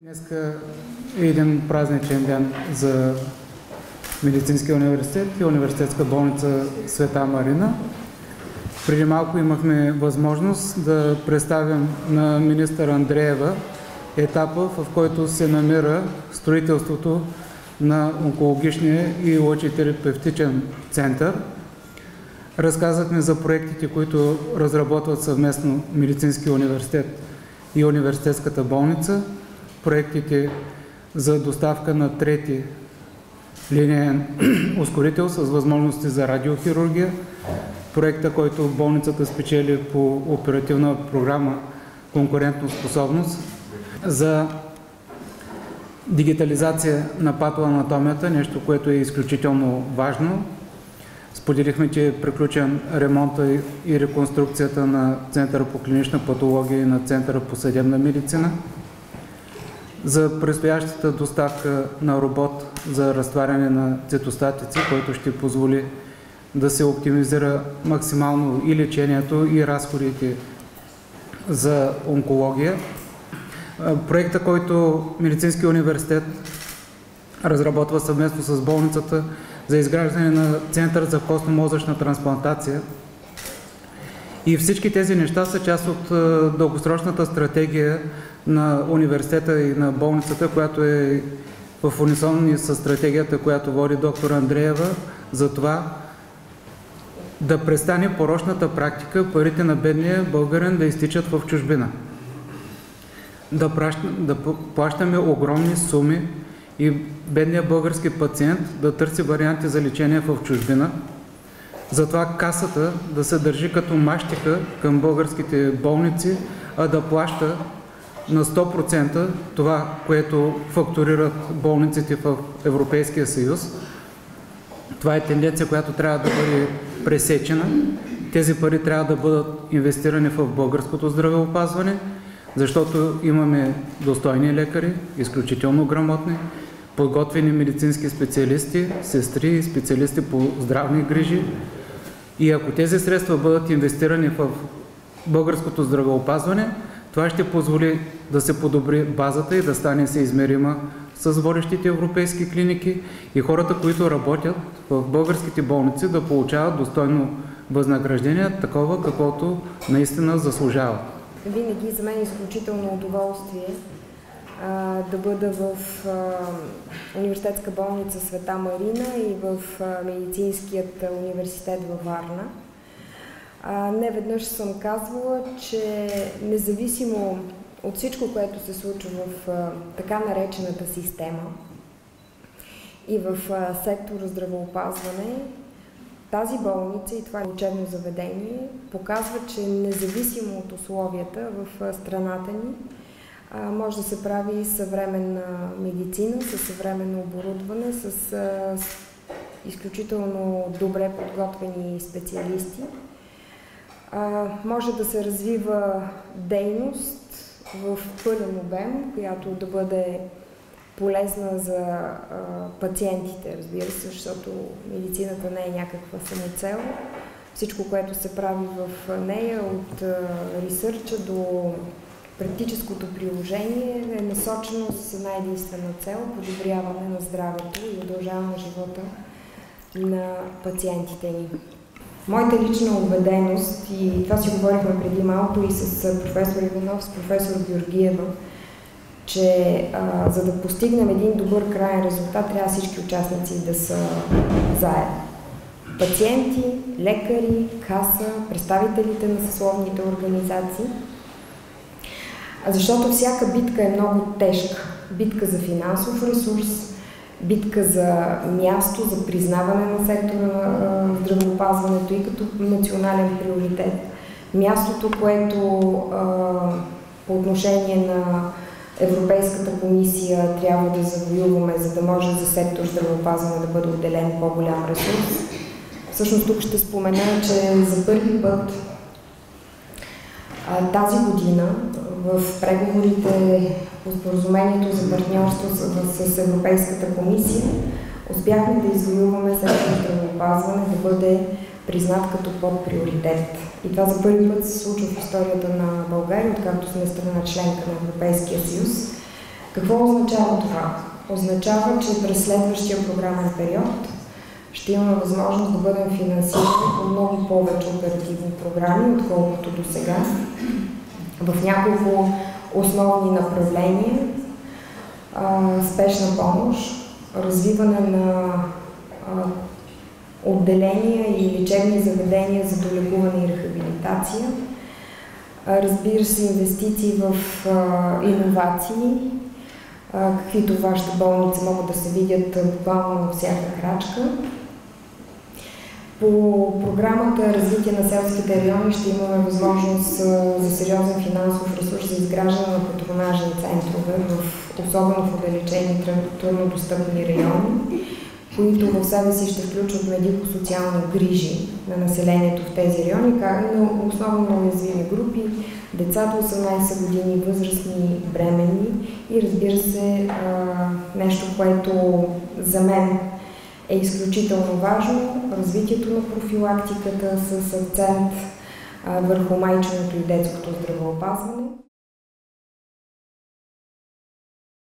Днеска е един празничен ден за Медицинския университет и Университетска болница Света Марина. Преди малко имахме възможност да представим на министър Андреева етапа, в който се намира строителството на онкологичния и лъчетерапевтичен център. Разказахме за проектите, които разработват съвместно Медицинския университет и Университетската болница, проектите за доставка на трети линейен ускорител с възможности за радиохирургия, проекта, който болницата спечели по оперативна програма конкурентоспособност, за дигитализация на патоанатомията, нещо, което е изключително важно. Споделихме, че е приключен ремонта и реконструкцията на Центъра по клинична патология и на Центъра по съдебна медицина, за предстоящата доставка на робот за разтваряне на цитостатици, който ще позволи да се оптимизира максимално и лечението, и разходите за онкология. Проекта, който Медицинския университет разработва съвместно с болницата за изграждане на Център за костно-мозъчна трансплантация. И всички тези неща са част от дългосрочната стратегия на университета и на болницата, която е в унисон с стратегията, която води доктор Андреева, за това да престане порочната практика парите на бедния българин да изтичат в чужбина. Да плащаме огромни суми и бедният български пациент да търси варианти за лечение в чужбина. Затова касата да се държи като мащика към българските болници, а да плаща на 100% това, което фактурират болниците в Европейския съюз. Това е тенденция, която трябва да бъде пресечена. Тези пари трябва да бъдат инвестирани в българското здравеопазване, защото имаме достойни лекари, изключително грамотни, подготвени медицински специалисти, сестри и специалисти по здравни грижи. И ако тези средства бъдат инвестирани в българското здравеопазване, това ще позволи да се подобри базата и да стане съизмерима с водещите европейски клиники и хората, които работят в българските болници, да получават достойно възнаграждение, такова каквото наистина заслужават. Винаги за мен е изключително удоволствие да бъда в Университетска болница Света Марина и в Медицинският университет във Варна. Не веднъж съм казвала, че независимо от всичко, което се случва в така наречената система и в сектора здравеопазване, тази болница и това учебно заведение показва, че независимо от условията в страната ни, може да се прави съвременна медицина, със съвременно оборудване, с изключително добре подготвени специалисти. Може да се развива дейност в пълен обем, която да бъде полезна за пациентите, разбира се, защото медицината не е някаква самоцел. Всичко, което се прави в нея, от ресърча до практическото приложение, е насочено с една единствена цел – подобряване на здравето и удължаване на живота на пациентите ни. Моята лична убеденост, и това си говорихме преди малко и с професор Иванов, с професор Георгиева, че за да постигнем един добър краен резултат, трябва всички участници да са заедно. Пациенти, лекари, каса, представителите на съсловните организации. Защото всяка битка е много тежка. Битка за финансов ресурс, битка за място, за признаване на сектора на здравеопазването и като национален приоритет. Мястото, което по отношение на Европейската комисия трябва да завоюваме, за да може за сектор здравеопазване да бъде отделен по-голям ресурс. Всъщност тук ще спомена, че за първи път тази година в преговорите по споразумението за партньорство с Европейската комисия успяхме да извоюваме сектор здравеопазване да бъде признат като подприоритет. И това за първи път се случва в историята на България, откакто сме страна членка на Европейския съюз. Какво означава това? Означава, че през следващия програмен период ще имаме възможност да бъдем финансирани по много повече оперативни програми, отколкото до сега, в няколко основни направления: спешна помощ, развиване на отделения и лечебни заведения за долекуване и рехабилитация, разбира се, инвестиции в иновации, каквито вашите болници могат да се видят буквално на всяка крачка. По програмата Развитие на селските райони ще имаме възможност за сериозен финансов ресурс за изграждане на патронажни центрове, особено в отдалечени труднодостъпни райони, които в себе си ще включват медико-социални грижи на населението в тези райони, но основно на уязвими групи, деца до 18 години, възрастни, бременни и, разбира се, нещо, което за мен е изключително важно: развитието на профилактиката с акцент върху майчиното и детското здравеопазване.